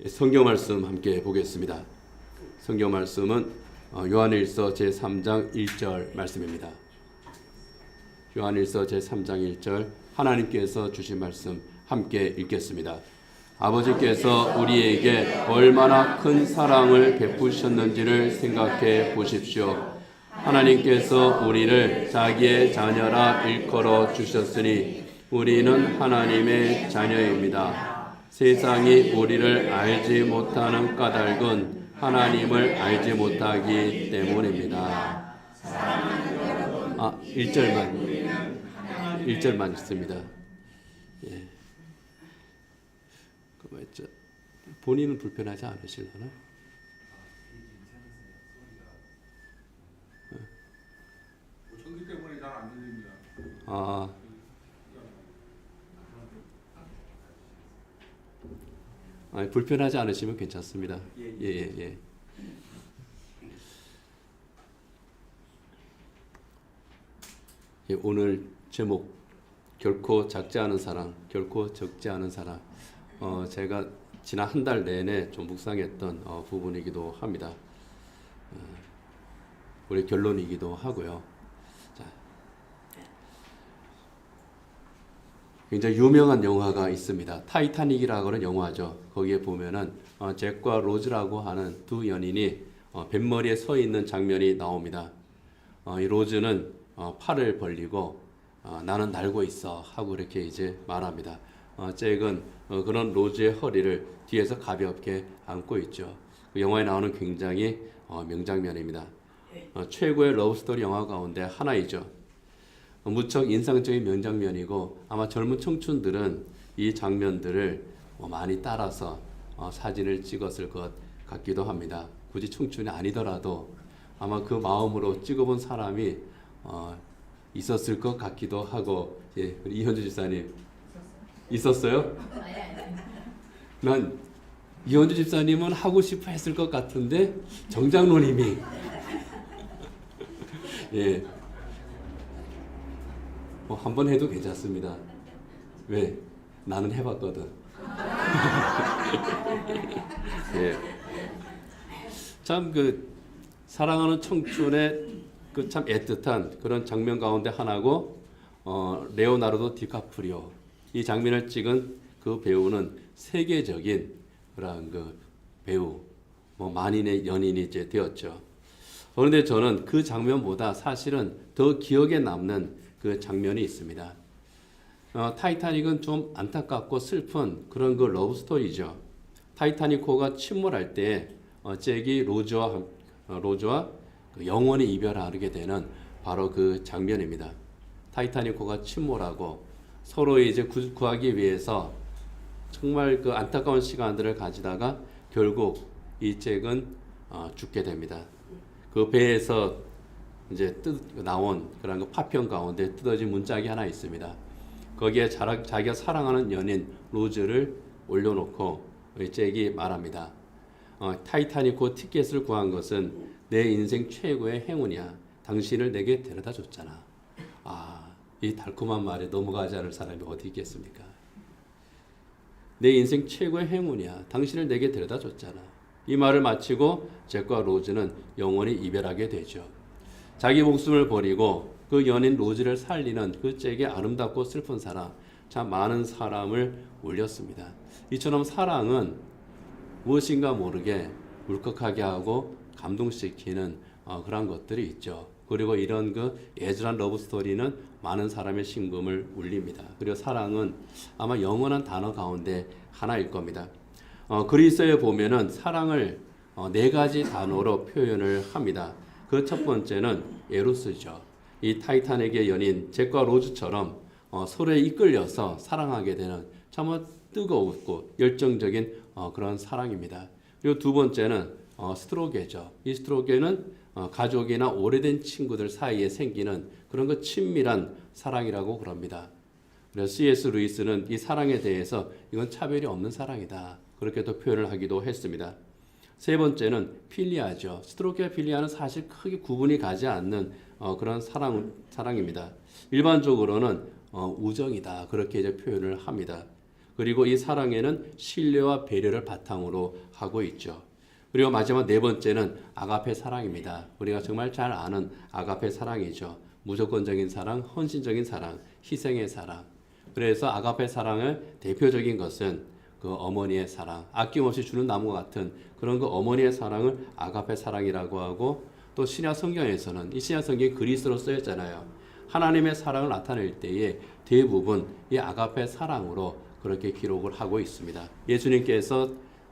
성경 말씀 함께 보겠습니다. 성경 말씀은 요한일서 제3장 1절 말씀입니다. 요한일서 제3장 1절 하나님께서 주신 말씀 함께 읽겠습니다. 아버지께서 우리에게 얼마나 큰 사랑을 베푸셨는지를 생각해 보십시오. 하나님께서 우리를 자기의 자녀라 일컬어 주셨으니 우리는 하나님의 자녀입니다. 세상이 우리를 알지 못하는 까닭은 하나님을 알지 못하기 때문입니다. 1절만 있습니다. 예. 본인은 불편하지 않으실려나? 전기 때문에 잘 안 들립니다. 불편하지 않으시면 괜찮습니다. 예. 오늘 제목 결코 작지 않은 사랑, 결코 적지 않은 사랑. 제가 지난 한 달 내내 좀 묵상했던 부분이기도 합니다. 우리 결론이기도 하고요. 자, 굉장히 유명한 영화가 있습니다. 타이타닉이라고 하는 영화죠. 거기에 보면은 잭과 로즈라고 하는 두 연인이 뱃머리에 서 있는 장면이 나옵니다. 이 로즈는 팔을 벌리고 나는 날고 있어 하고 이렇게 이제 말합니다. 잭은 그런 로즈의 허리를 뒤에서 가볍게 안고 있죠. 그 영화에 나오는 굉장히 명장면입니다. 최고의 러브스토리 영화 가운데 하나이죠. 무척 인상적인 명장면이고 아마 젊은 청춘들은 이 장면들을 많이 따라서 사진을 찍었을 것 같기도 합니다. 굳이 청춘이 아니더라도 아마 그 마음으로 찍어본 사람이 있었을 것 같기도 하고. 예, 우리 이현주 집사님 있었어요? 난 이현주 집사님은 하고 싶어 했을 것 같은데 정장로님이 예. 한번 해도 괜찮습니다. 왜? 나는 해봤거든. 예. 참 사랑하는 청춘의 참 애틋한 그런 장면 가운데 하나고, 레오나르도 디카프리오. 이 장면을 찍은 그 배우는 세계적인 그런 배우, 만인의 연인이 이제 되었죠. 그런데 저는 그 장면보다 사실은 더 기억에 남는 그 장면이 있습니다. 타이타닉은 좀 안타깝고 슬픈 그런 러브스토리죠. 타이타닉호가 침몰할 때 잭이 로즈와 영원히 이별하게 되는 바로 그 장면입니다. 타이타닉호가 침몰하고 서로 이제 구하기 위해서 정말 그 안타까운 시간들을 가지다가 결국 이 잭은 죽게 됩니다. 그 배에서 이제 나온 그런 그 파편 가운데 뜯어진 문짝이 하나 있습니다. 거기에 자기가 사랑하는 연인 로즈를 올려놓고 잭이 말합니다. 타이타닉호 티켓을 구한 것은 내 인생 최고의 행운이야. 당신을 내게 데려다 줬잖아. 이 달콤한 말에 넘어가지 않을 사람이 어디 있겠습니까? 내 인생 최고의 행운이야. 당신을 내게 데려다 줬잖아. 이 말을 마치고 잭과 로즈는 영원히 이별하게 되죠. 자기 목숨을 버리고 그 연인 로즈를 살리는 그 잭의 아름답고 슬픈 사랑, 참 많은 사람을 울렸습니다. 이처럼 사랑은 무엇인가 모르게 울컥하게 하고 감동시키는 그런 것들이 있죠. 그리고 이런 애절한 러브스토리는 많은 사람의 심금을 울립니다. 그리고 사랑은 아마 영원한 단어 가운데 하나일 겁니다. 그리스어에 보면은 사랑을 네 가지 단어로 표현을 합니다. 그 첫 번째는 에로스죠. 이 타이타닉의 연인 잭과 로즈처럼 서로에 이끌려서 사랑하게 되는 참 뜨거웠고 열정적인 그런 사랑입니다. 그리고 두 번째는 스트로게죠. 이 스트로게는 가족이나 오래된 친구들 사이에 생기는 그런 친밀한 사랑이라고 그럽니다. 그래서 C.S. 루이스는 이 사랑에 대해서 이건 차별이 없는 사랑이다, 그렇게 또 표현을 하기도 했습니다. 세 번째는 필리아죠. 스트로게와 필리아는 사실 크게 구분이 가지 않는 그런 사랑입니다. 일반적으로는 우정이다, 그렇게 이제 표현을 합니다. 그리고 이 사랑에는 신뢰와 배려를 바탕으로 하고 있죠. 그리고 마지막 네 번째는 아가페 사랑입니다. 우리가 정말 잘 아는 아가페 사랑이죠. 무조건적인 사랑, 헌신적인 사랑, 희생의 사랑. 그래서 아가페 사랑의 대표적인 것은 그 어머니의 사랑, 아낌없이 주는 나무와 같은 그런 그 어머니의 사랑을 아가페 사랑이라고 하고, 또 신약 성경에서는 이 신약 성경이 그리스로 쓰였잖아요. 하나님의 사랑을 나타낼 때에 대부분 이 아가페 사랑으로 그렇게 기록을 하고 있습니다. 예수님께서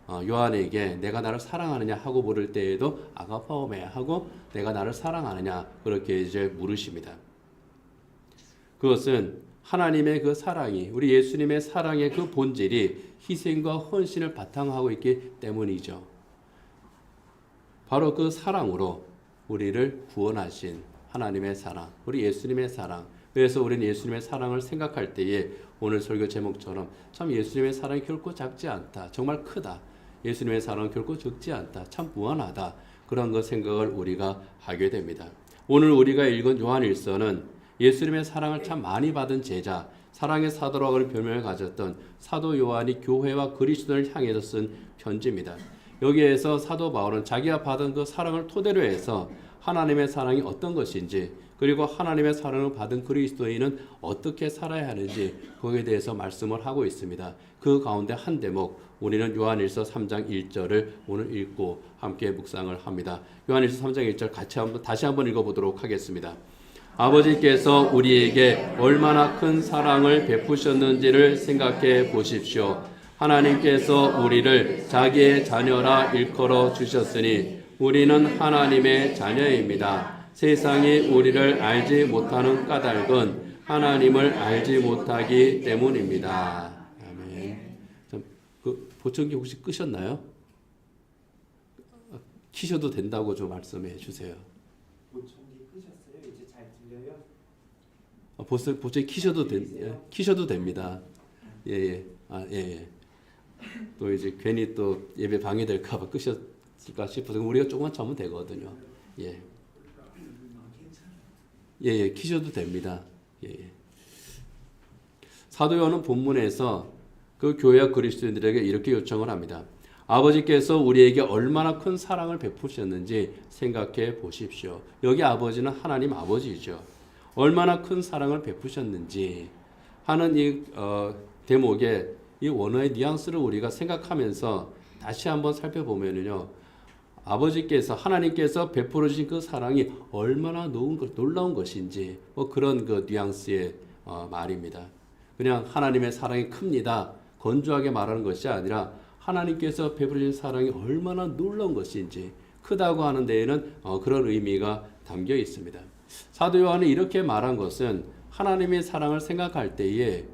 요한에게 내가 나를 사랑하느냐 하고 물을 때에도 아가파오메 하고 내가 나를 사랑하느냐 그렇게 이제 물으십니다. 그것은 하나님의 그 사랑이, 우리 예수님의 사랑의 그 본질이 희생과 헌신을 바탕하고 있기 때문이죠. 바로 그 사랑으로 우리를 구원하신 하나님의 사랑, 우리 예수님의 사랑. 그래서 우리는 예수님의 사랑을 생각할 때에 오늘 설교 제목처럼 참 예수님의 사랑이 결코 작지 않다, 정말 크다. 예수님의 사랑은 결코 적지 않다, 참 무한하다. 그런 것 생각을 우리가 하게 됩니다. 오늘 우리가 읽은 요한일서는 예수님의 사랑을 참 많이 받은 제자, 사랑의 사도라고 하는 별명을 가졌던 사도 요한이 교회와 그리스도를 향해서 쓴 편지입니다. 여기에서 사도 바울은 자기가 받은 그 사랑을 토대로 해서 하나님의 사랑이 어떤 것인지, 그리고 하나님의 사랑을 받은 그리스도인은 어떻게 살아야 하는지 거기에 대해서 말씀을 하고 있습니다. 그 가운데 한 대목, 우리는 요한일서 3장 1절을 오늘 읽고 함께 묵상을 합니다. 요한일서 3장 1절 다시 한번 읽어보도록 하겠습니다. 아버지께서 우리에게 얼마나 큰 사랑을 베푸셨는지를 생각해 보십시오. 하나님께서 우리를 자기의 자녀라 일컬어 주셨으니 우리는 하나님의 자녀입니다. 세상이 우리를 알지 못하는 까닭은 하나님을 알지 못하기 때문입니다. 아멘. 그 보청기 혹시 끄셨나요? 키셔도 된다고 좀 말씀해 주세요. 보청기 끄셨어요? 이제 잘 들려요? 보청기 키셔도 됩니다. 예. 예. 또 이제 괜히 또 예배 방해될까 봐 끄셨을까 싶어서 우리가 조금만 참으면 되거든요. 예. 키셔도 됩니다. 사도 요한은 본문에서 그 교회와 그리스도인들에게 이렇게 요청을 합니다. 아버지께서 우리에게 얼마나 큰 사랑을 베푸셨는지 생각해 보십시오. 여기 아버지는 하나님 아버지죠. 얼마나 큰 사랑을 베푸셨는지 하는 이 대목에 이 원어의 뉘앙스를 우리가 생각하면서 다시 한번 살펴보면요, 아버지께서, 하나님께서 베풀어 주신 그 사랑이 얼마나 놀라운 것인지 그런 그 뉘앙스의 말입니다. 그냥 하나님의 사랑이 큽니다, 건조하게 말하는 것이 아니라 하나님께서 베풀어 주신 사랑이 얼마나 놀라운 것인지, 크다고 하는 데에는 그런 의미가 담겨 있습니다. 사도 요한이 이렇게 말한 것은 하나님의 사랑을 생각할 때에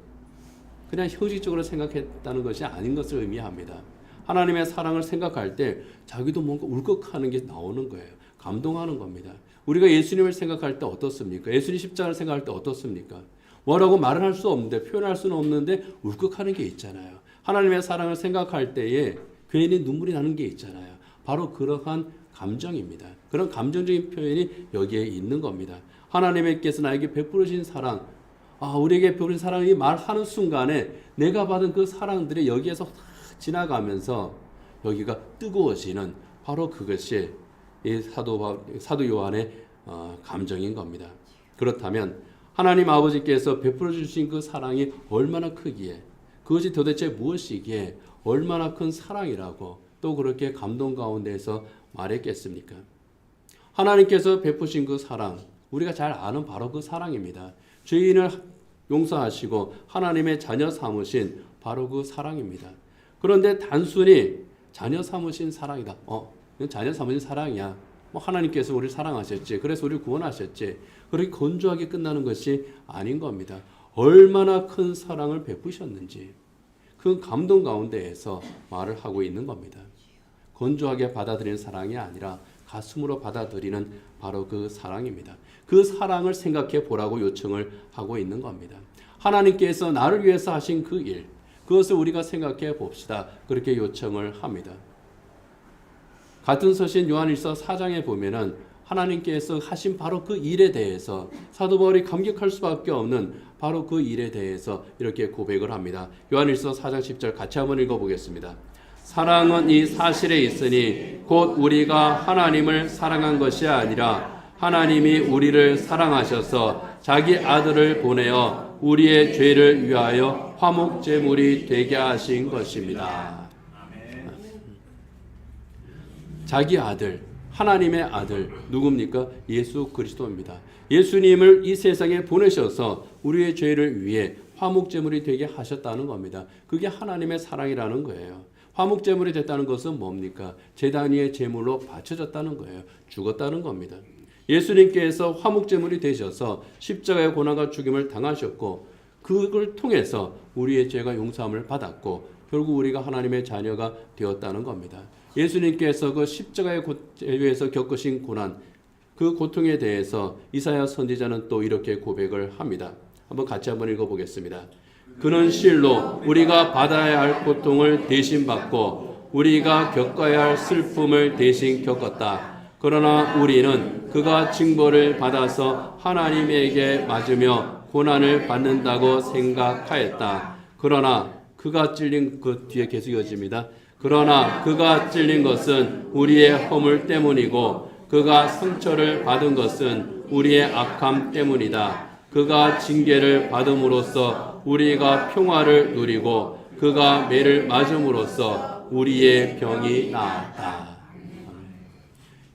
그냥 형식적으로 생각했다는 것이 아닌 것을 의미합니다. 하나님의 사랑을 생각할 때 자기도 뭔가 울컥하는 게 나오는 거예요. 감동하는 겁니다. 우리가 예수님을 생각할 때 어떻습니까? 예수님 십자가를 생각할 때 어떻습니까? 뭐라고 말은 할 수 없는데, 표현할 수는 없는데 울컥하는 게 있잖아요. 하나님의 사랑을 생각할 때에 괜히 눈물이 나는 게 있잖아요. 바로 그러한 감정입니다. 그런 감정적인 표현이 여기에 있는 겁니다. 하나님께서 나에게 베풀어 주신 사랑, 우리에게 베풀어 주신 사랑이 말하는 순간에 내가 받은 그 사랑들이 여기에서 지나가면서 여기가 뜨거워지는, 바로 그것이 이 사도 요한의 감정인 겁니다. 그렇다면 하나님 아버지께서 베풀어 주신 그 사랑이 얼마나 크기에, 그것이 도대체 무엇이기에 얼마나 큰 사랑이라고 또 그렇게 감동 가운데서 말했겠습니까? 하나님께서 베푸신 그 사랑, 우리가 잘 아는 바로 그 사랑입니다. 죄인을 용서하시고 하나님의 자녀 삼으신 바로 그 사랑입니다. 그런데 단순히 자녀 삼으신 사랑이다. 자녀 삼으신 사랑이야. 하나님께서 우리를 사랑하셨지, 그래서 우리를 구원하셨지, 그렇게 건조하게 끝나는 것이 아닌 겁니다. 얼마나 큰 사랑을 베푸셨는지 그 감동 가운데에서 말을 하고 있는 겁니다. 건조하게 받아들이는 사랑이 아니라 가슴으로 받아들이는 바로 그 사랑입니다. 그 사랑을 생각해 보라고 요청을 하고 있는 겁니다. 하나님께서 나를 위해서 하신 그 일, 그것을 우리가 생각해 봅시다. 그렇게 요청을 합니다. 같은 서신 요한일서 4장에 보면은 하나님께서 하신 바로 그 일에 대해서 사도 바울이 감격할 수밖에 없는 바로 그 일에 대해서 이렇게 고백을 합니다. 요한일서 4장 10절 같이 한번 읽어보겠습니다. 사랑은 이 사실에 있으니 곧 우리가 하나님을 사랑한 것이 아니라 하나님이 우리를 사랑하셔서 자기 아들을 보내어 우리의 죄를 위하여 화목제물이 되게 하신 것입니다. 자기 아들, 하나님의 아들 누굽니까? 예수 그리스도입니다. 예수님을 이 세상에 보내셔서 우리의 죄를 위해 화목제물이 되게 하셨다는 겁니다. 그게 하나님의 사랑이라는 거예요. 화목제물이 됐다는 것은 뭡니까? 제단 위에 제물로 바쳐졌다는 거예요. 죽었다는 겁니다. 예수님께서 화목제물이 되셔서 십자가의 고난과 죽임을 당하셨고 그걸 통해서 우리의 죄가 용서함을 받았고 결국 우리가 하나님의 자녀가 되었다는 겁니다. 예수님께서 그 십자가의 위에서 겪으신 고난, 그 고통에 대해서 이사야 선지자는 또 이렇게 고백을 합니다. 한번 같이 한번 읽어보겠습니다. 그는 실로 우리가 받아야 할 고통을 대신 받고 우리가 겪어야 할 슬픔을 대신 겪었다. 그러나 우리는 그가 징벌을 받아서 하나님에게 맞으며 고난을 받는다고 생각하였다. 그러나 그가 찔린 그 뒤에 계속 이어집니다. 그러나 그가 찔린 것은 우리의 허물 때문이고 그가 상처를 받은 것은 우리의 악함 때문이다. 그가 징계를 받음으로써 우리가 평화를 누리고 그가 매를 맞음으로써 우리의 병이 나았다.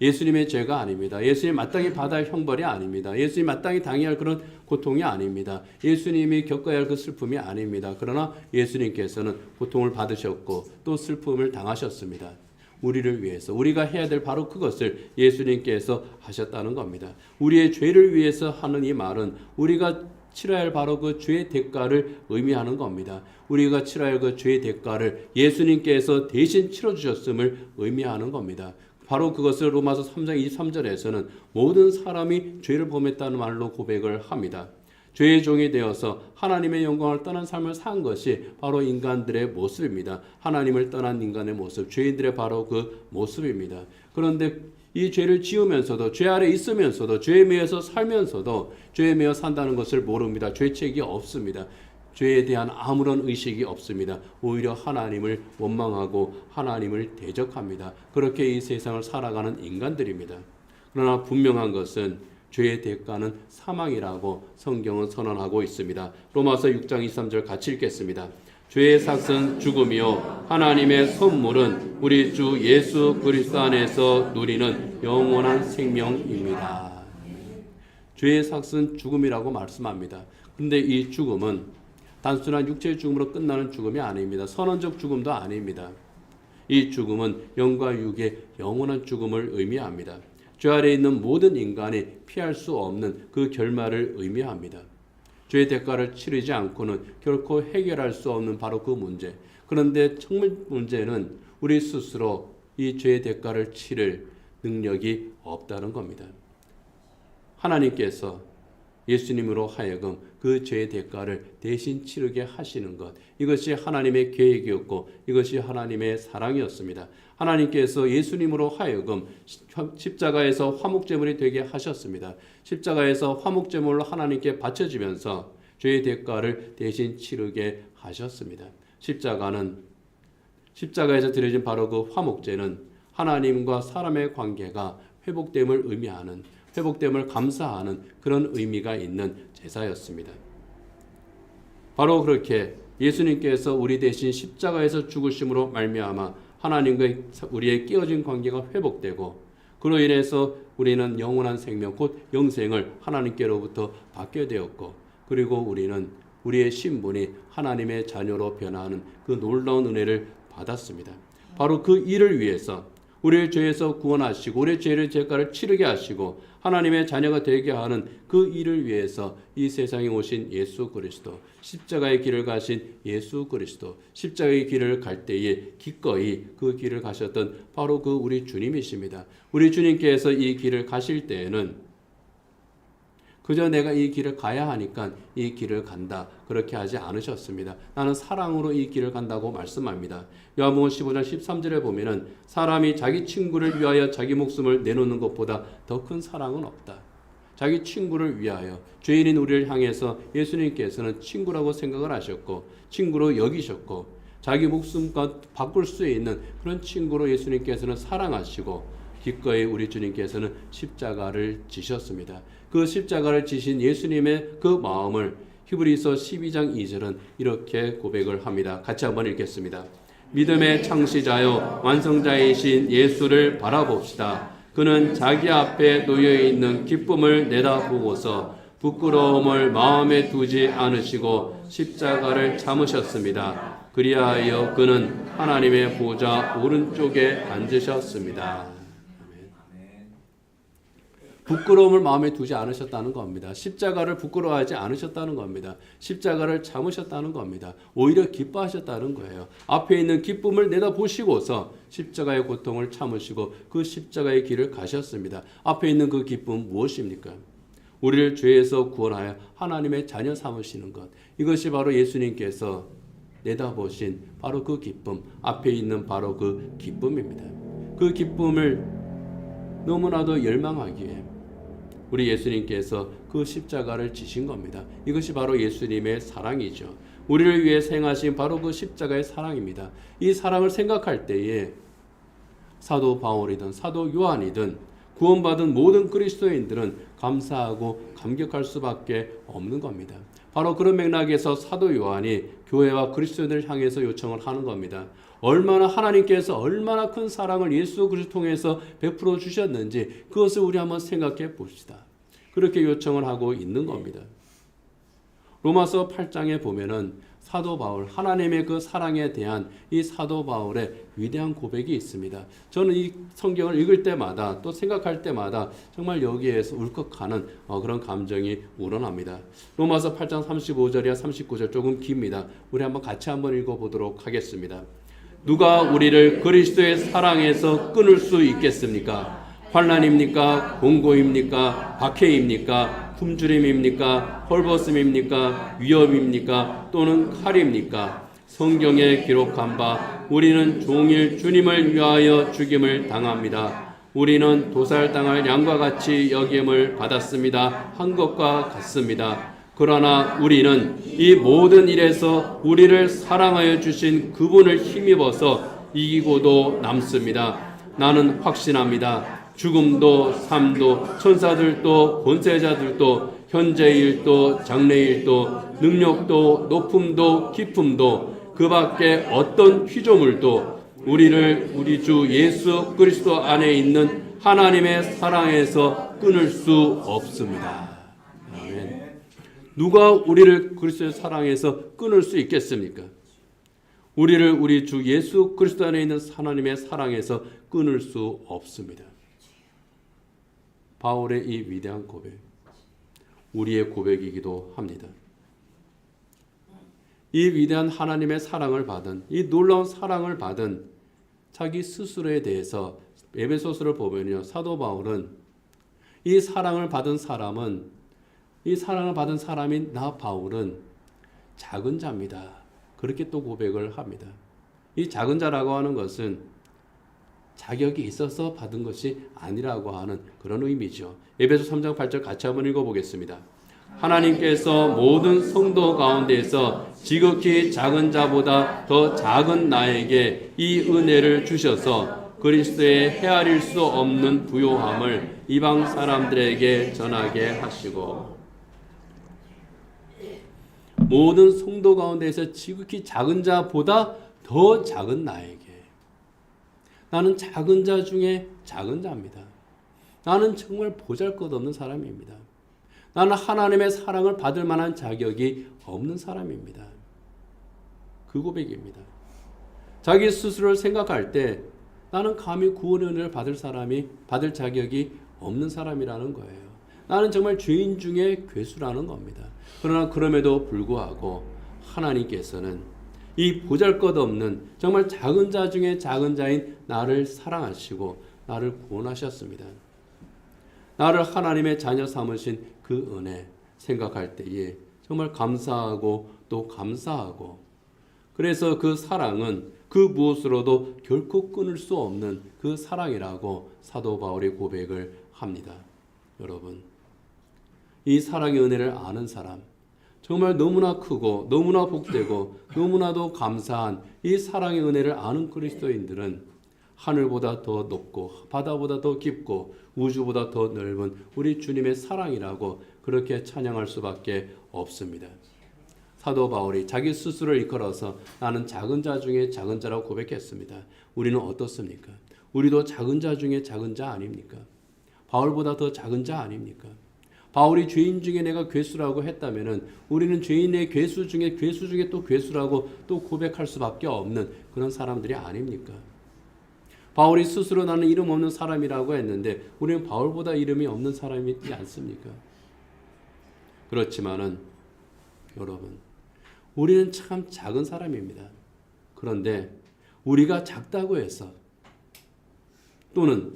예수님의 죄가 아닙니다. 예수님 마땅히 받아야 할 형벌이 아닙니다. 예수님 마땅히 당해야 할 그런 고통이 아닙니다. 예수님이 겪어야 할 그 슬픔이 아닙니다. 그러나 예수님께서는 고통을 받으셨고 또 슬픔을 당하셨습니다. 우리를 위해서 우리가 해야 될 바로 그것을 예수님께서 하셨다는 겁니다. 우리의 죄를 위해서 하는 이 말은 우리가 치러야 할 바로 그 죄의 대가를 의미하는 겁니다. 우리가 치러야 할 그 죄의 대가를 예수님께서 대신 치러주셨음을 의미하는 겁니다. 바로 그것을 로마서 3장 23절에서는 모든 사람이 죄를 범했다는 말로 고백을 합니다. 죄의 종이 되어서 하나님의 영광을 떠난 삶을 산 것이 바로 인간들의 모습입니다. 하나님을 떠난 인간의 모습, 죄인들의 바로 그 모습입니다. 그런데 이 죄를 지으면서도 죄 아래 있으면서도 죄에 매여서 살면서도 죄에 매여 산다는 것을 모릅니다. 죄책이 없습니다. 죄에 대한 아무런 의식이 없습니다. 오히려 하나님을 원망하고 하나님을 대적합니다. 그렇게 이 세상을 살아가는 인간들입니다. 그러나 분명한 것은 죄의 대가는 사망이라고 성경은 선언하고 있습니다. 로마서 6장 23절 같이 읽겠습니다. 죄의 삭은 죽음이요 하나님의 선물은 우리 주 예수 그리스도 안에서 누리는 영원한 생명입니다. 죄의 삭은 죽음이라고 말씀합니다. 그런데 이 죽음은 단순한 육체의 죽음으로 끝나는 죽음이 아닙니다. 선언적 죽음도 아닙니다. 이 죽음은 영과 육의 영원한 죽음을 의미합니다. 죄 아래 있는 모든 인간이 피할 수 없는 그 결말을 의미합니다. 죄의 대가를 치르지 않고는 결코 해결할 수 없는 바로 그 문제. 그런데 정말 문제는 우리 스스로 이 죄의 대가를 치를 능력이 없다는 겁니다. 하나님께서 예수님으로 하여금 그 죄의 대가를 대신 치르게 하시는 것, 이것이 하나님의 계획이었고 이것이 하나님의 사랑이었습니다. 하나님께서 예수님으로 하여금 십자가에서 화목제물이 되게 하셨습니다. 십자가에서 화목제물로 하나님께 바쳐지면서 죄의 대가를 대신 치르게 하셨습니다. 십자가에서 드려진 바로 그 화목제는 하나님과 사람의 관계가 회복됨을 의미하는, 회복됨을 감사하는 그런 의미가 있는 제사였습니다. 바로 그렇게 예수님께서 우리 대신 십자가에서 죽으심으로 말미암아 하나님과 우리의 깨어진 관계가 회복되고 그로 인해서 우리는 영원한 생명 곧 영생을 하나님께로부터 받게 되었고 그리고 우리는 우리의 신분이 하나님의 자녀로 변화하는 그 놀라운 은혜를 받았습니다. 바로 그 일을 위해서 우리의 죄에서 구원하시고 우리의 죄의 대가를 치르게 하시고 하나님의 자녀가 되게 하는 그 일을 위해서 이 세상에 오신 예수 그리스도, 십자가의 길을 가신 예수 그리스도, 십자가의 길을 갈 때에 기꺼이 그 길을 가셨던 바로 그 우리 주님이십니다. 우리 주님께서 이 길을 가실 때에는 그저 내가 이 길을 가야 하니까 이 길을 간다. 그렇게 하지 않으셨습니다. 나는 사랑으로 이 길을 간다고 말씀합니다. 요한복음 15장 13절에 보면은 사람이 자기 친구를 위하여 자기 목숨을 내놓는 것보다 더 큰 사랑은 없다. 자기 친구를 위하여 죄인인 우리를 향해서 예수님께서는 친구라고 생각을 하셨고 친구로 여기셨고 자기 목숨과 바꿀 수 있는 그런 친구로 예수님께서는 사랑하시고 기꺼이 우리 주님께서는 십자가를 지셨습니다. 그 십자가를 지신 예수님의 그 마음을 히브리서 12장 2절은 이렇게 고백을 합니다. 같이 한번 읽겠습니다. 믿음의 창시자요 완성자이신 예수를 바라봅시다. 그는 자기 앞에 놓여있는 기쁨을 내다보고서 부끄러움을 마음에 두지 않으시고 십자가를 참으셨습니다. 그리하여 그는 하나님의 보좌 오른쪽에 앉으셨습니다. 부끄러움을 마음에 두지 않으셨다는 겁니다. 십자가를 부끄러워하지 않으셨다는 겁니다. 십자가를 참으셨다는 겁니다. 오히려 기뻐하셨다는 거예요. 앞에 있는 기쁨을 내다보시고서 십자가의 고통을 참으시고 그 십자가의 길을 가셨습니다. 앞에 있는 그 기쁨은 무엇입니까? 우리를 죄에서 구원하여 하나님의 자녀 삼으시는 것. 이것이 바로 예수님께서 내다보신 바로 그 기쁨, 앞에 있는 바로 그 기쁨입니다. 그 기쁨을 너무나도 열망하기에 우리 예수님께서 그 십자가를 지신 겁니다. 이것이 바로 예수님의 사랑이죠. 우리를 위해 행하신 바로 그 십자가의 사랑입니다. 이 사랑을 생각할 때에 사도 바울이든 사도 요한이든 구원받은 모든 그리스도인들은 감사하고 감격할 수밖에 없는 겁니다. 바로 그런 맥락에서 사도 요한이 교회와 그리스도인들을 향해서 요청을 하는 겁니다. 얼마나 하나님께서 얼마나 큰 사랑을 예수 그리스도 통해서 베풀어 주셨는지 그것을 우리 한번 생각해 봅시다. 그렇게 요청을 하고 있는 겁니다. 로마서 8장에 보면은 사도 바울, 하나님의 그 사랑에 대한 이 사도 바울의 위대한 고백이 있습니다. 저는 이 성경을 읽을 때마다 또 생각할 때마다 정말 여기에서 울컥하는 그런 감정이 우러납니다. 로마서 8장 35절이야 39절 조금 깁니다. 우리 한번 같이 한번 읽어보도록 하겠습니다. 누가 우리를 그리스도의 사랑에서 끊을 수 있겠습니까? 환난입니까? 공고입니까? 박해입니까? 품주림입니까? 헐벗음입니까? 위협입니까? 또는 칼입니까? 성경에 기록한 바 우리는 종일 주님을 위하여 죽임을 당합니다. 우리는 도살당할 양과 같이 여김을 받았습니다. 한 것과 같습니다. 그러나 우리는 이 모든 일에서 우리를 사랑하여 주신 그분을 힘입어서 이기고도 남습니다. 나는 확신합니다. 죽음도 삶도 천사들도 권세자들도 현재일도 장래일도 능력도 높음도 깊음도 그 밖에 어떤 피조물도 우리를 우리 주 예수 그리스도 안에 있는 하나님의 사랑에서 끊을 수 없습니다. 아멘. 누가 우리를 그리스도의 사랑에서 끊을 수 있겠습니까? 우리를 우리 주 예수 그리스도 안에 있는 하나님의 사랑에서 끊을 수 없습니다. 바울의 이 위대한 고백, 우리의 고백이기도 합니다. 이 위대한 하나님의 사랑을 받은, 이 놀라운 사랑을 받은 자기 스스로에 대해서 에베소서를 보면요, 사도 바울은 이 사랑을 받은 사람은, 이 사랑을 받은 사람인 나 바울은 작은 자입니다. 그렇게 또 고백을 합니다. 이 작은 자라고 하는 것은 자격이 있어서 받은 것이 아니라고 하는 그런 의미죠. 에베소 3장 8절 같이 한번 읽어보겠습니다. 하나님께서 모든 성도 가운데에서 지극히 작은 자보다 더 작은 나에게 이 은혜를 주셔서 그리스도의 헤아릴 수 없는 부요함을 이방 사람들에게 전하게 하시고, 모든 성도 가운데에서 지극히 작은 자보다 더 작은 나에게, 나는 작은 자 중에 작은 자입니다. 나는 정말 보잘것없는 사람입니다. 나는 하나님의 사랑을 받을 만한 자격이 없는 사람입니다. 그 고백입니다. 자기 스스로를 생각할 때 나는 감히 구원의 은혜를 받을 자격이 없는 사람이라는 거예요. 나는 정말 죄인 중에 괴수라는 겁니다. 그러나 그럼에도 불구하고 하나님께서는 이 보잘것없는 정말 작은 자 중에 작은 자인 나를 사랑하시고 나를 구원하셨습니다. 나를 하나님의 자녀 삼으신 그 은혜 생각할 때에 정말 감사하고 또 감사하고, 그래서 그 사랑은 그 무엇으로도 결코 끊을 수 없는 그 사랑이라고 사도 바울이 고백을 합니다. 여러분, 이 사랑의 은혜를 아는 사람, 정말 너무나 크고 너무나 복되고 너무나도 감사한 이 사랑의 은혜를 아는 그리스도인들은 하늘보다 더 높고 바다보다 더 깊고 우주보다 더 넓은 우리 주님의 사랑이라고 그렇게 찬양할 수밖에 없습니다. 사도 바울이 자기 스스로를 일컬어서 나는 작은 자 중에 작은 자라고 고백했습니다. 우리는 어떻습니까? 우리도 작은 자 중에 작은 자 아닙니까? 바울보다 더 작은 자 아닙니까? 바울이 죄인 중에 내가 괴수라고 했다면은 우리는 죄인의 괴수 중에 또 괴수라고 또 고백할 수밖에 없는 그런 사람들이 아닙니까? 바울이 스스로 나는 이름 없는 사람이라고 했는데 우리는 바울보다 이름이 없는 사람이지 않습니까? 그렇지만은 여러분, 우리는 참 작은 사람입니다. 그런데 우리가 작다고 해서 또는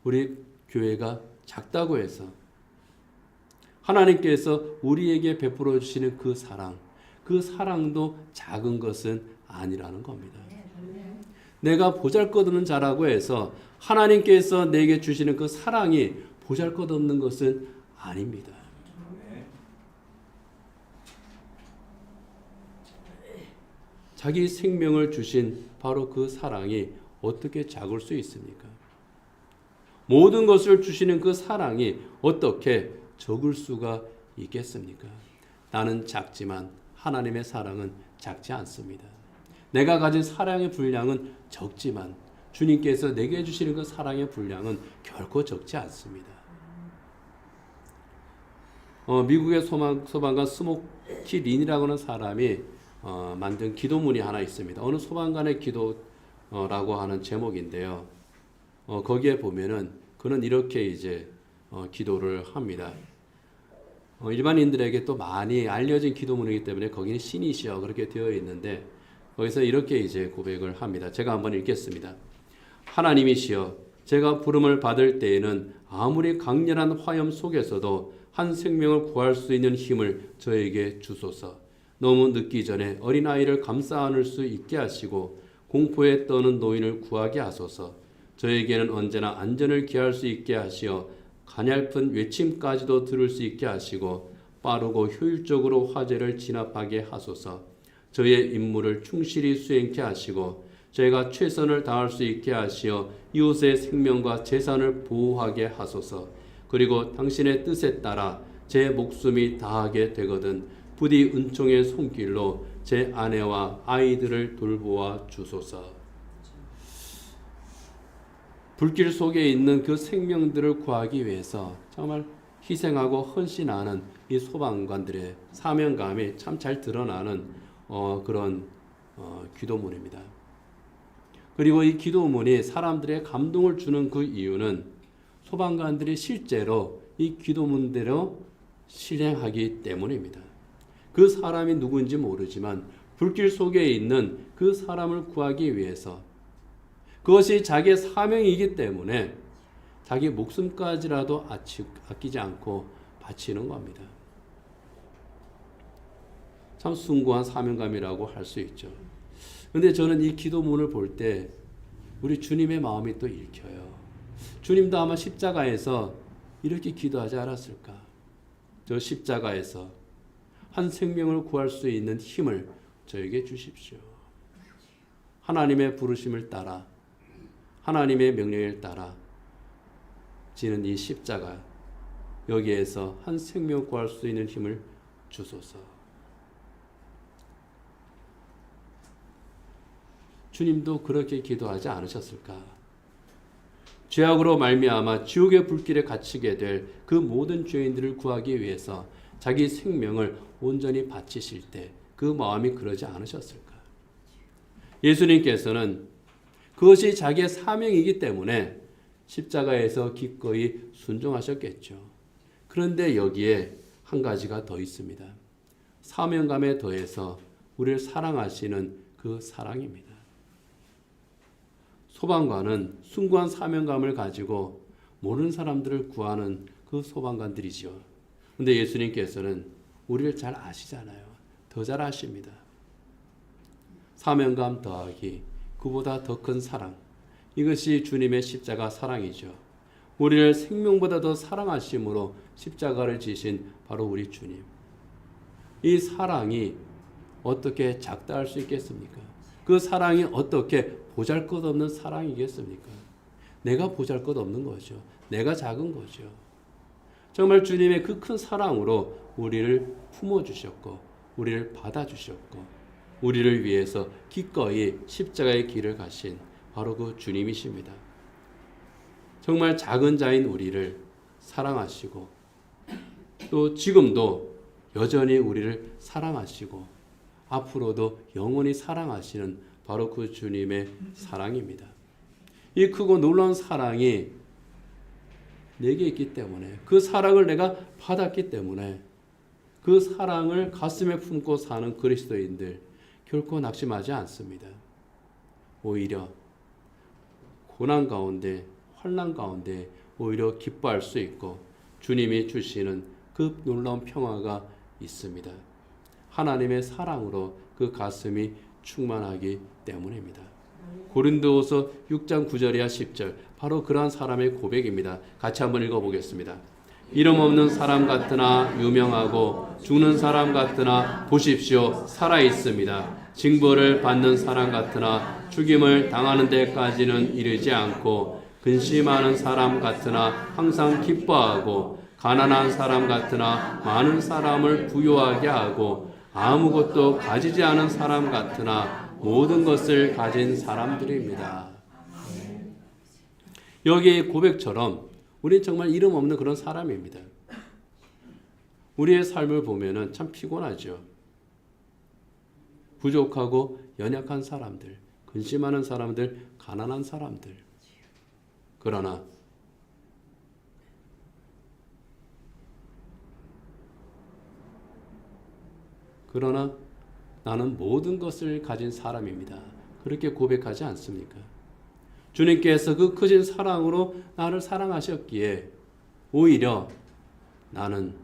우리 교회가 작다고 해서 하나님께서 우리에게 베풀어 주시는 그 사랑도 작은 것은 아니라는 겁니다. 내가 보잘것없는 자라고 해서 하나님께서 내게 주시는 그 사랑이 보잘것없는 것은 아닙니다. 자기 생명을 주신 바로 그 사랑이 어떻게 작을 수 있습니까? 모든 것을 주시는 그 사랑이 어떻게 적을 수가 있겠습니까? 나는 작지만 하나님의 사랑은 작지 않습니다. 내가 가진 사랑의 분량은 적지만 주님께서 내게 주시는 그 사랑의 분량은 결코 적지 않습니다. 미국의 소방관 스모키 린이라고 하는 사람이 만든 기도문이 하나 있습니다. 어느 소방관의 기도라고 하는 제목인데요. 거기에 보면은 그는 이렇게 이제 기도를 합니다. 일반인들에게 또 많이 알려진 기도문이기 때문에 거기는 신이시여 그렇게 되어 있는데 거기서 이렇게 이제 고백을 합니다. 제가 한번 읽겠습니다. 하나님이시여, 제가 부름을 받을 때에는 아무리 강렬한 화염 속에서도 한 생명을 구할 수 있는 힘을 저에게 주소서. 너무 늦기 전에 어린아이를 감싸 안을 수 있게 하시고 공포에 떠는 노인을 구하게 하소서. 저에게는 언제나 안전을 기할 수 있게 하시어 가냘픈 외침까지도 들을 수 있게 하시고 빠르고 효율적으로 화재를 진압하게 하소서. 저의 임무를 충실히 수행케 하시고 제가 최선을 다할 수 있게 하시어 이웃의 생명과 재산을 보호하게 하소서. 그리고 당신의 뜻에 따라 제 목숨이 다하게 되거든 부디 은총의 손길로 제 아내와 아이들을 돌보아 주소서. 불길 속에 있는 그 생명들을 구하기 위해서 정말 희생하고 헌신하는 이 소방관들의 사명감이 참 잘 드러나는 그런 기도문입니다. 그리고 이 기도문이 사람들의 감동을 주는 그 이유는 소방관들이 실제로 이 기도문대로 실행하기 때문입니다. 그 사람이 누구인지 모르지만 불길 속에 있는 그 사람을 구하기 위해서 그것이 자기의 사명이기 때문에 자기 목숨까지라도 아끼지 않고 바치는 겁니다. 참 숭고한 사명감이라고 할 수 있죠. 그런데 저는 이 기도문을 볼 때 우리 주님의 마음이 또 읽혀요. 주님도 아마 십자가에서 이렇게 기도하지 않았을까? 저 십자가에서 한 생명을 구할 수 있는 힘을 저에게 주십시오. 하나님의 부르심을 따라 하나님의 명령을 따라 지는 이 십자가 여기에서 한 생명 구할 수 있는 힘을 주소서. 주님도 그렇게 기도하지 않으셨을까? 죄악으로 말미암아 지옥의 불길에 갇히게 될 그 모든 죄인들을 구하기 위해서 자기 생명을 온전히 바치실 때 그 마음이 그러지 않으셨을까? 예수님께서는 그것이 자기의 사명이기 때문에 십자가에서 기꺼이 순종하셨겠죠. 그런데 여기에 한 가지가 더 있습니다. 사명감에 더해서 우리를 사랑하시는 그 사랑입니다. 소방관은 숭고한 사명감을 가지고 모르는 사람들을 구하는 그 소방관들이죠. 근데 예수님께서는 우리를 잘 아시잖아요. 더 잘 아십니다. 사명감 더하기 그보다 더 큰 사랑. 이것이 주님의 십자가 사랑이죠. 우리를 생명보다 더 사랑하심으로 십자가를 지신 바로 우리 주님. 이 사랑이 어떻게 작다 할 수 있겠습니까? 그 사랑이 어떻게 보잘것없는 사랑이겠습니까? 내가 보잘것없는 거죠. 내가 작은 거죠. 정말 주님의 그 큰 사랑으로 우리를 품어주셨고 우리를 받아주셨고 우리를 위해서 기꺼이 십자가의 길을 가신 바로 그 주님이십니다. 정말 작은 자인 우리를 사랑하시고 또 지금도 여전히 우리를 사랑하시고 앞으로도 영원히 사랑하시는 바로 그 주님의 사랑입니다. 이 크고 놀라운 사랑이 내게 있기 때문에 그 사랑을 내가 받았기 때문에 그 사랑을 가슴에 품고 사는 그리스도인들 결코 낙심하지 않습니다. 오히려 고난 가운데 환난 가운데 오히려 기뻐할 수 있고 주님이 주시는 그 놀라운 평화가 있습니다. 하나님의 사랑으로 그 가슴이 충만하기 때문입니다. 고린도후서 6장 9절이야 10절 바로 그러한 사람의 고백입니다. 같이 한번 읽어보겠습니다. 이름 없는 사람 같으나 유명하고 죽는 사람 같으나 보십시오 살아 있습니다. 징벌을 받는 사람 같으나 죽임을 당하는 데까지는 이르지 않고 근심하는 사람 같으나 항상 기뻐하고 가난한 사람 같으나 많은 사람을 부유하게 하고 아무것도 가지지 않은 사람 같으나 모든 것을 가진 사람들입니다. 여기의 고백처럼 우리는 정말 이름 없는 그런 사람입니다. 우리의 삶을 보면은 참 피곤하죠. 부족하고 연약한 사람들, 근심하는 사람들, 가난한 사람들. 그러나 나는 모든 것을 가진 사람입니다. 그렇게 고백하지 않습니까? 주님께서 그 크신 사랑으로 나를 사랑하셨기에 오히려 나는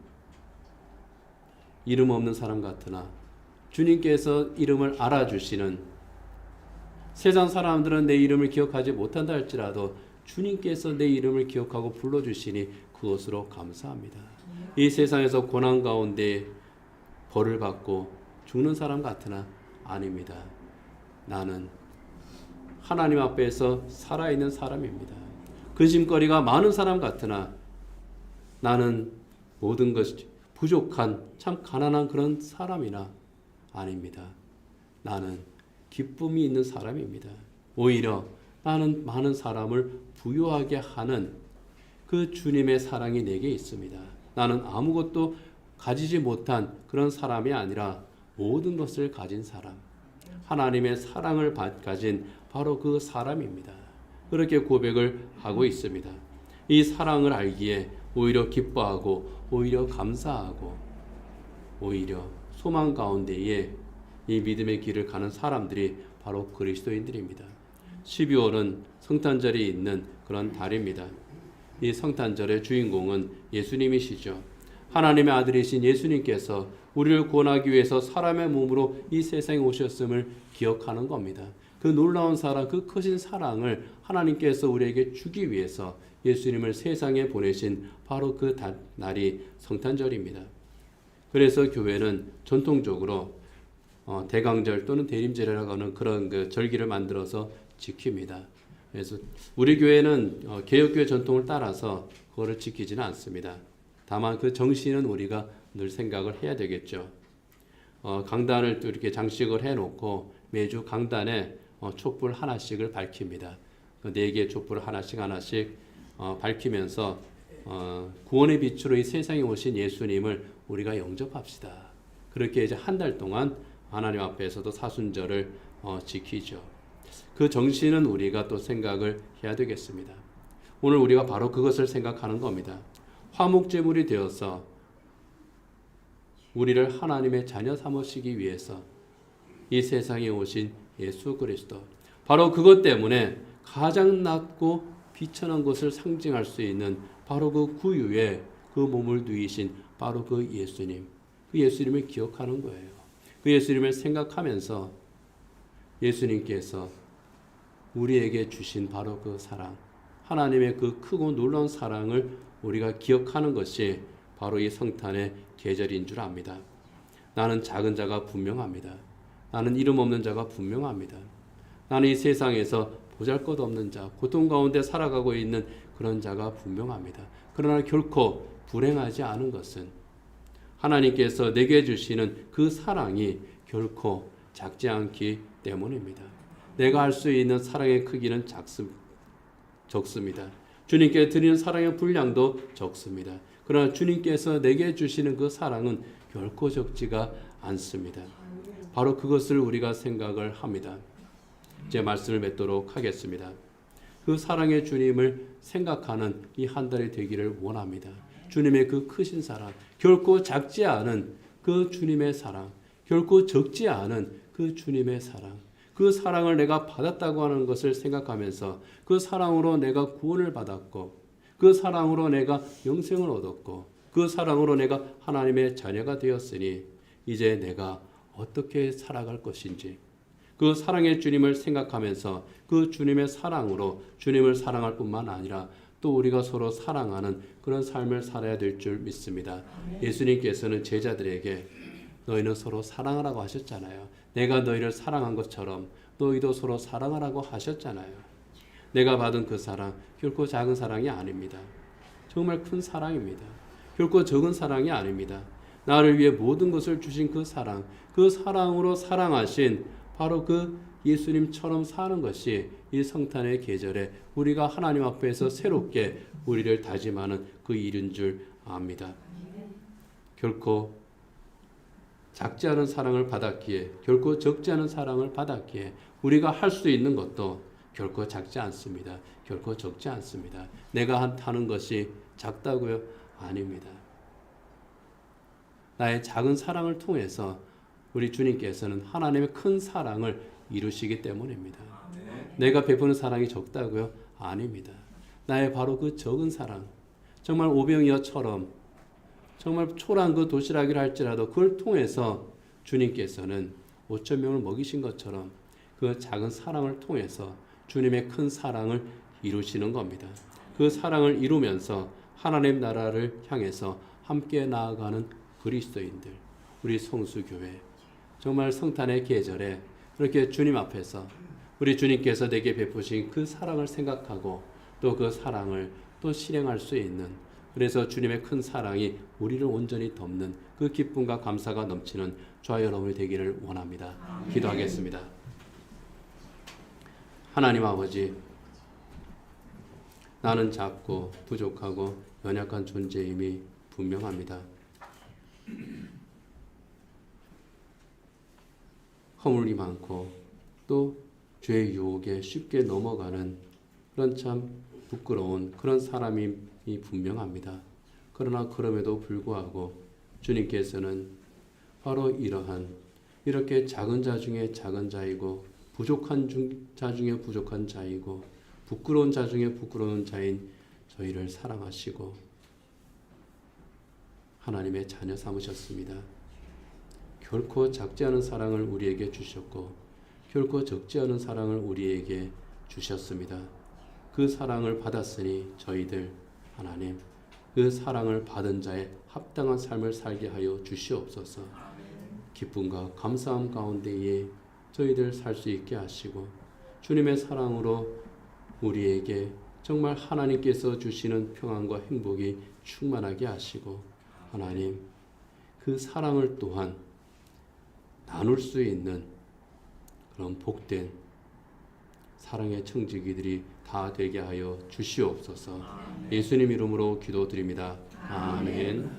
이름 없는 사람 같으나 주님께서 이름을 알아주시는 세상 사람들은 내 이름을 기억하지 못한다 할지라도 주님께서 내 이름을 기억하고 불러주시니 그것으로 감사합니다. 이 세상에서 고난 가운데 벌을 받고 죽는 사람 같으나 아닙니다. 나는 하나님 앞에서 살아있는 사람입니다. 근심거리가 많은 사람 같으나 나는 모든 것이 부족한 참 가난한 그런 사람이나 아닙니다. 나는 기쁨이 있는 사람입니다. 오히려 나는 많은 사람을 부유하게 하는 그 주님의 사랑이 내게 있습니다. 나는 아무것도 가지지 못한 그런 사람이 아니라 모든 것을 가진 사람, 하나님의 사랑을 가진 바로 그 사람입니다. 그렇게 고백을 하고 있습니다. 이 사랑을 알기에 오히려 기뻐하고 오히려 감사하고 오히려 소망 가운데에 이 믿음의 길을 가는 사람들이 바로 그리스도인들입니다. 12월은 성탄절이 있는 그런 달입니다. 이 성탄절의 주인공은 예수님이시죠. 하나님의 아들이신 예수님께서 우리를 구원하기 위해서 사람의 몸으로 이 세상에 오셨음을 기억하는 겁니다. 그 놀라운 사랑, 그 크신 사랑을 하나님께서 우리에게 주기 위해서 예수님을 세상에 보내신 바로 그 날이 성탄절입니다. 그래서 교회는 전통적으로 대강절 또는 대림절이라고 하는 그런 그 절기를 만들어서 지킵니다. 그래서 우리 교회는 개혁교회 전통을 따라서 그거를 지키지는 않습니다. 다만 그 정신은 우리가 늘 생각을 해야 되겠죠. 강단을 또 이렇게 장식을 해놓고 매주 강단에 촛불 하나씩을 밝힙니다. 그 4개의 촛불을 하나씩 밝히면서 구원의 빛으로 이 세상에 오신 예수님을 우리가 영접합시다. 그렇게 이제 한 달 동안 하나님 앞에서도 사순절을 지키죠. 그 정신은 우리가 또 생각을 해야 되겠습니다. 오늘 우리가 바로 그것을 생각하는 겁니다. 화목제물이 되어서 우리를 하나님의 자녀 삼으시기 위해서 이 세상에 오신 예수 그리스도, 바로 그것 때문에 가장 낮고 비천한 것을 상징할 수 있는 바로 그 구유에 그 몸을 누이신 바로 그 예수님, 그 예수님을 기억하는 거예요. 그 예수님을 생각하면서 예수님께서 우리에게 주신 바로 그 사랑, 하나님의 그 크고 놀라운 사랑을 우리가 기억하는 것이 바로 이 성탄의 계절인 줄 압니다. 나는 작은 자가 분명합니다. 나는 이름 없는 자가 분명합니다. 나는 이 세상에서 보잘것없는 자, 고통 가운데 살아가고 있는 그런 자가 분명합니다. 그러나 결코 불행하지 않은 것은 하나님께서 내게 주시는 그 사랑이 결코 작지 않기 때문입니다. 내가 할 수 있는 사랑의 크기는 적습니다. 주님께 드리는 사랑의 분량도 적습니다. 그러나 주님께서 내게 주시는 그 사랑은 결코 적지가 않습니다. 바로 그것을 우리가 생각을 합니다. 제 말씀을 맺도록 하겠습니다. 그 사랑의 주님을 생각하는 이 한 달이 되기를 원합니다. 주님의 그 크신 사랑, 결코 작지 않은 그 주님의 사랑, 결코 적지 않은 그 주님의 사랑, 그 사랑을 내가 받았다고 하는 것을 생각하면서 그 사랑으로 내가 구원을 받았고 그 사랑으로 내가 영생을 얻었고 그 사랑으로 내가 하나님의 자녀가 되었으니 이제 내가 어떻게 살아갈 것인지 그 사랑의 주님을 생각하면서 그 주님의 사랑으로 주님을 사랑할 뿐만 아니라 또 우리가 서로 사랑하는 그런 삶을 살아야 될 줄 믿습니다. 예수님께서는 제자들에게 너희는 서로 사랑하라고 하셨잖아요. 내가 너희를 사랑한 것처럼 너희도 서로 사랑하라고 하셨잖아요. 내가 받은 그 사랑 결코 작은 사랑이 아닙니다. 정말 큰 사랑입니다. 결코 적은 사랑이 아닙니다. 나를 위해 모든 것을 주신 그 사랑, 그 사랑으로 사랑하신 바로 그 예수님처럼 사는 것이 이 성탄의 계절에 우리가 하나님 앞에서 새롭게 우리를 다짐하는 그 일인 줄 압니다. 결코 작지 않은 사랑을 받았기에 결코 적지 않은 사랑을 받았기에 우리가 할 수 있는 것도 결코 작지 않습니다. 결코 적지 않습니다. 내가 하는 것이 작다고요? 아닙니다. 나의 작은 사랑을 통해서 우리 주님께서는 하나님의 큰 사랑을 이루시기 때문입니다. 내가 베푸는 사랑이 적다고요? 아닙니다. 나의 바로 그 적은 사랑, 정말 오병이어처럼 정말 초라한 그 도시락이라 할지라도 그걸 통해서 주님께서는 5천 명을 먹이신 것처럼 그 작은 사랑을 통해서 주님의 큰 사랑을 이루시는 겁니다. 그 사랑을 이루면서 하나님 나라를 향해서 함께 나아가는 그리스도인들, 우리 성수교회, 정말 성탄의 계절에 그렇게 주님 앞에서 우리 주님께서 내게 베푸신 그 사랑을 생각하고 또 그 사랑을 또 실행할 수 있는, 그래서 주님의 큰 사랑이 우리를 온전히 덮는 그 기쁨과 감사가 넘치는 저와 여러분이 되기를 원합니다. 기도하겠습니다. 하나님 아버지, 나는 작고 부족하고 연약한 존재임이 분명합니다. 허물이 많고 또 죄의 유혹에 쉽게 넘어가는 그런 참 부끄러운 그런 사람이 분명합니다. 그러나 그럼에도 불구하고 주님께서는 바로 이러한 이렇게 작은 자 중에 작은 자이고 부족한 자 중에 부족한 자이고 부끄러운 자 중에 부끄러운 자인 저희를 사랑하시고 하나님의 자녀 삼으셨습니다. 결코 작지 않은 사랑을 우리에게 주셨고 결코 적지 않은 사랑을 우리에게 주셨습니다. 그 사랑을 받았으니 저희들 하나님 그 사랑을 받은 자의 합당한 삶을 살게 하여 주시옵소서. 기쁨과 감사함 가운데에 저희들 살 수 있게 하시고 주님의 사랑으로 우리에게 정말 하나님께서 주시는 평안과 행복이 충만하게 하시고 하나님 그 사랑을 또한 나눌 수 있는 그런 복된 사랑의 청지기들이 다 되게 하여 주시옵소서. 예수님 이름으로 기도드립니다. 아멘.